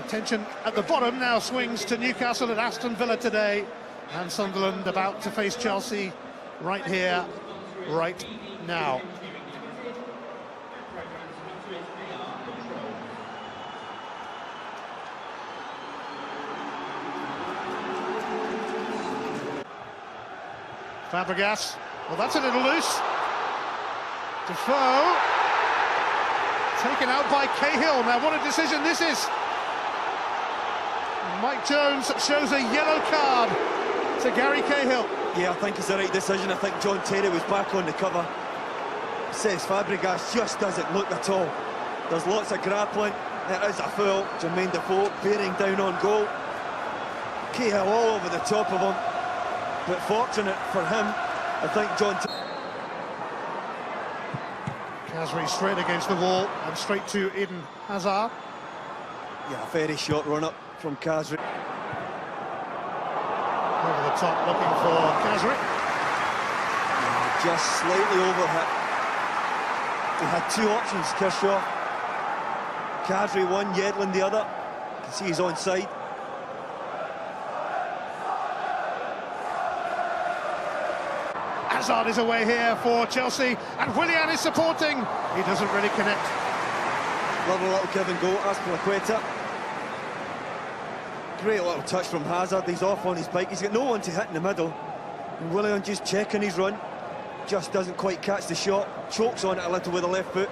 Tension at the bottom now swings to Newcastle at Aston Villa today, and Sunderland about to face Chelsea right here, right now. Fabregas, well, that's a little loose. Defoe taken out by Cahill. Now what a decision this is. Mike Jones shows a yellow card to Gary Cahill. Yeah, I think it's the right decision. I think John Terry was back on the cover. Says Fabregas just doesn't look at all. There's lots of grappling. It is a foul. Jermaine Defoe bearing down on goal. Cahill all over the top of him. But fortunate for him, I think John Terry. Kasri straight against the wall and straight to Eden Hazard. Yeah, a very short run-up from Kasri. Over the top looking for Kasri. Yeah, just slightly overhit. He had two options, Kershaw. Kasri one, Yedlin the other. You can see he's onside. Hazard is away here for Chelsea, and Willian is supporting. He doesn't really connect. Lovely little give and go, Azpilicueta. Great little touch from Hazard. He's off on his bike. He's got no one to hit in the middle. And Willian just checking his run. Just doesn't quite catch the shot. Chokes on it a little with the left foot.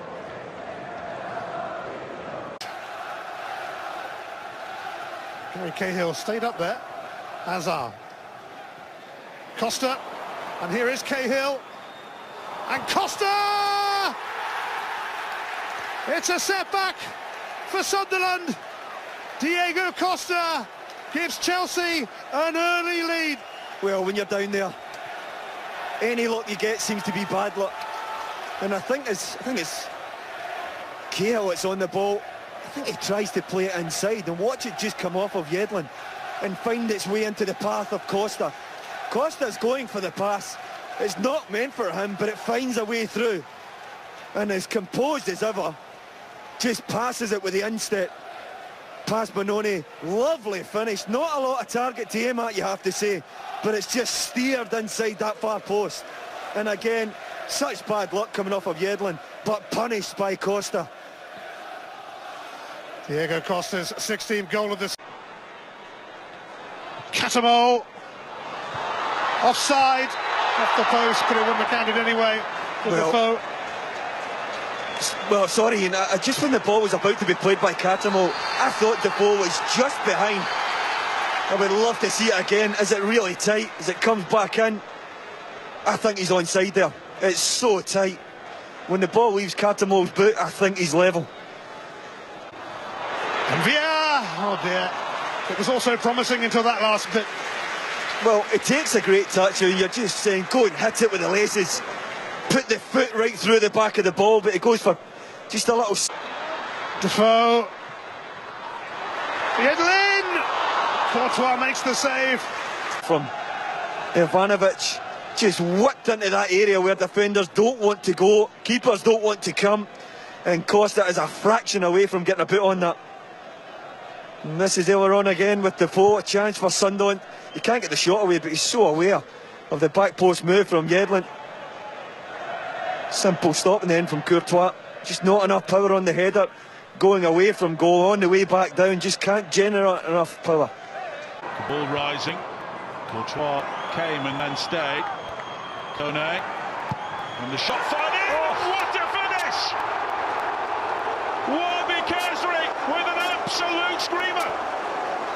Gary Cahill stayed up there. Hazard. Costa. And here is Cahill. And Costa! It's a setback for Sunderland. Diego Costa gives Chelsea an early lead. Well, when you're down there, any luck you get seems to be bad luck. And I think it's Cahill that's on the ball. I think he tries to play it inside and watch it just come off of Yedlin and find its way into the path of Costa. Costa's going for the pass. It's not meant for him, but it finds a way through. And as composed as ever, just passes it with the instep. Past Benoni, lovely finish. Not a lot of target to aim at, you have to say, but it's just steered inside that far post. And again, such bad luck coming off of Yedlin, but punished by Costa. Diego Costa's 16th goal of this. Catamo. Offside. Off the post, could have won the counted anyway. Well, sorry, Ian, just when the ball was about to be played by Catamo, I thought the ball was just behind. I would love to see it again. Is it really tight as it comes back in? I think he's onside there. It's so tight. When the ball leaves Catamo's boot, I think he's level. And Villa, oh dear. It was also promising until that last bit. Well, it takes a great touch, and you're just saying, go and hit it with the laces. Put the foot right through the back of the ball, but it goes for just a little... Defoe. Yedlin! Courtois makes the save. From Ivanovic, just whipped into that area where defenders don't want to go, keepers don't want to come, and Costa is a fraction away from getting a boot on that. And this is Aileron again with Defoe, a chance for Sunderland. He can't get the shot away, but he's so aware of the back post move from Yedlin. Simple stop in the end from Courtois. Just not enough power on the header. Going away from goal, on the way back down, just can't generate enough power. The ball rising. Courtois came and then stayed. Kone. And the shot fired in. Oh, what a finish! Warby Kasri with an absolute screamer.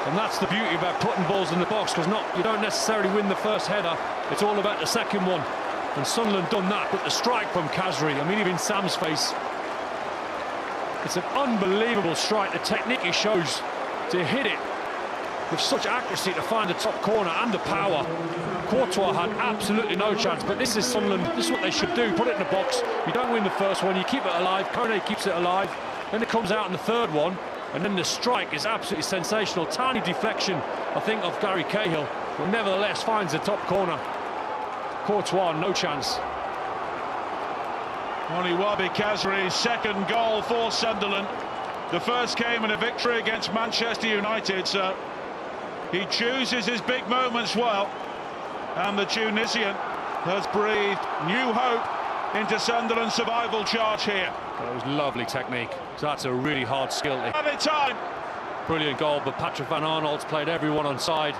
And that's the beauty about putting balls in the box, because you don't necessarily win the first header. It's all about the second one. And Sunderland done that, but the strike from Kasri, I mean, even Sam's face. It's an unbelievable strike. The technique he shows to hit it with such accuracy to find the top corner and the power. Courtois had absolutely no chance, but this is Sunderland. This is what they should do. Put it in the box. You don't win the first one, you keep it alive. Kone keeps it alive. Then it comes out in the third one, and then the strike is absolutely sensational. Tiny deflection, I think, of Gary Cahill, but nevertheless finds the top corner. Courtois, no chance. Only Warby Kasri's second goal for Sunderland. The first came in a victory against Manchester United, so he chooses his big moments well. And the Tunisian has breathed new hope into Sunderland's survival charge here. That was lovely technique. So that's a really hard skill. Every time. Brilliant goal, but Patrick Van Aanholt's played everyone on side.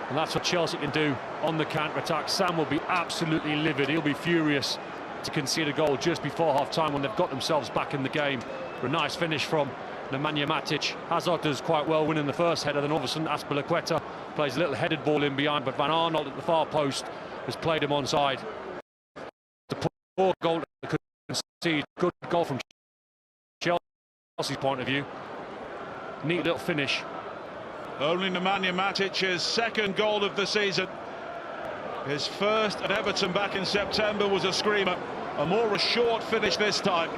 And that's what Chelsea can do on the counter-attack. Sam will be absolutely livid. He'll be furious to concede a goal just before half-time when they've got themselves back in the game. A nice finish from Nemanja Matic. Hazard does quite well winning the first header, then all of a sudden Azpilicueta plays a little headed ball in behind, but Van Aanholt at the far post has played him onside. The poor goal to concede. Good goal from Chelsea's point of view. Neat little finish. Only Nemanja Matic's second goal of the season. His first at Everton back in September was a screamer. A more assured finish this time.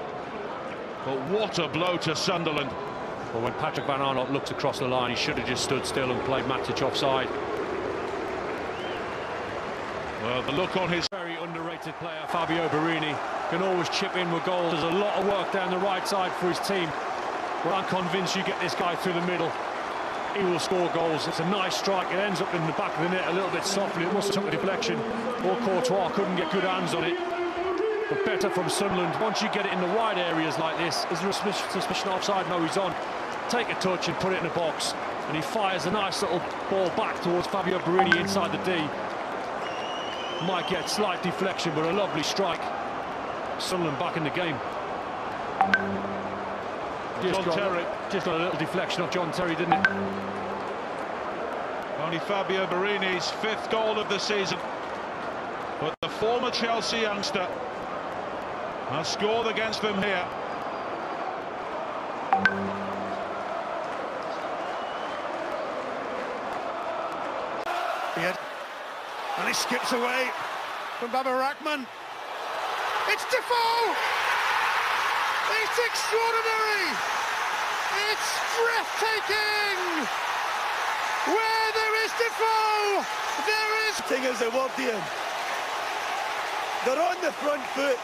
But what a blow to Sunderland. Well, when Patrick Van Aanholt looks across the line, he should have just stood still and played Matic offside. Well, the look on his... Very underrated player, Fabio Borini, can always chip in with goals. There's a lot of work down the right side for his team. Well, I'm convinced you get this guy through the middle, he will score goals. It's a nice strike. It ends up in the back of the net a little bit softly. It must have took a deflection, or Courtois couldn't get good hands on it. But better from Sunderland. Once you get it in the wide areas like this, is there a suspicion offside? No, he's on. Take a touch and put it in a box, and he fires a nice little ball back towards Fabio Borini inside the D. Might get slight deflection, but a lovely strike. Sunderland back in the game. Just got a little deflection off John Terry, didn't it? Only Fabio Borini's fifth goal of the season. But the former Chelsea youngster has scored against them here. And he skips away from Baba Rahman. It's Defoe! It's extraordinary! It's breathtaking! Where there is Defoe, there is... Thing is, they walked in. They're on the front foot.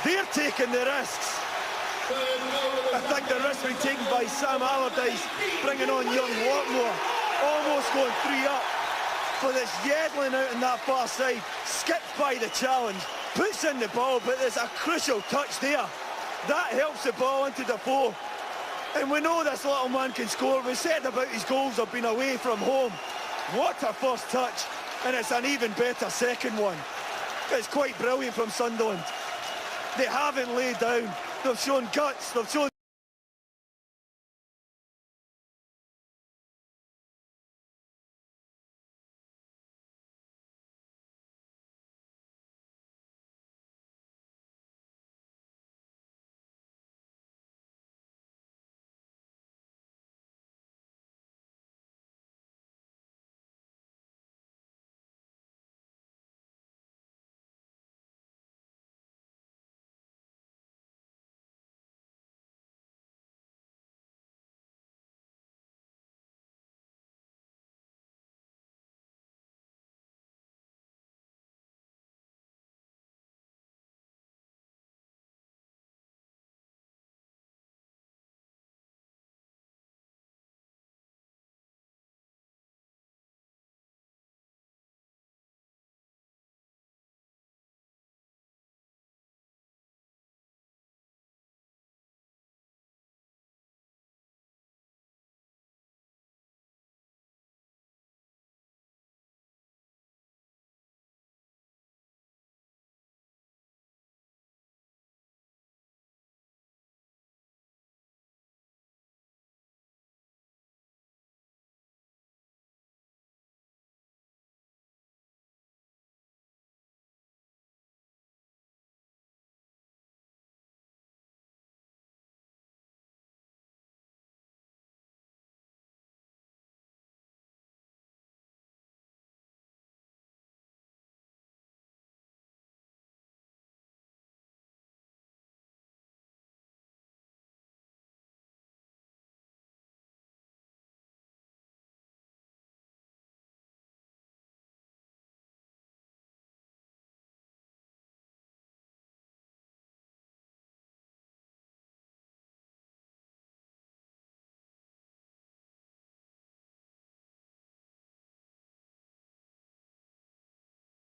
They're taking the risks. I think the risk being taken by Sam Allardyce, bringing on young Watmore, almost going 3 up. But it's Yedlin out on that far side, skipped by the challenge, puts in the ball, but there's a crucial touch there. That helps the ball into Defoe. And we know this little man can score. We said about his goals have been away from home. What a first touch, and it's an even better second one. It's quite brilliant from Sunderland. They haven't laid down. They've shown guts. They've shown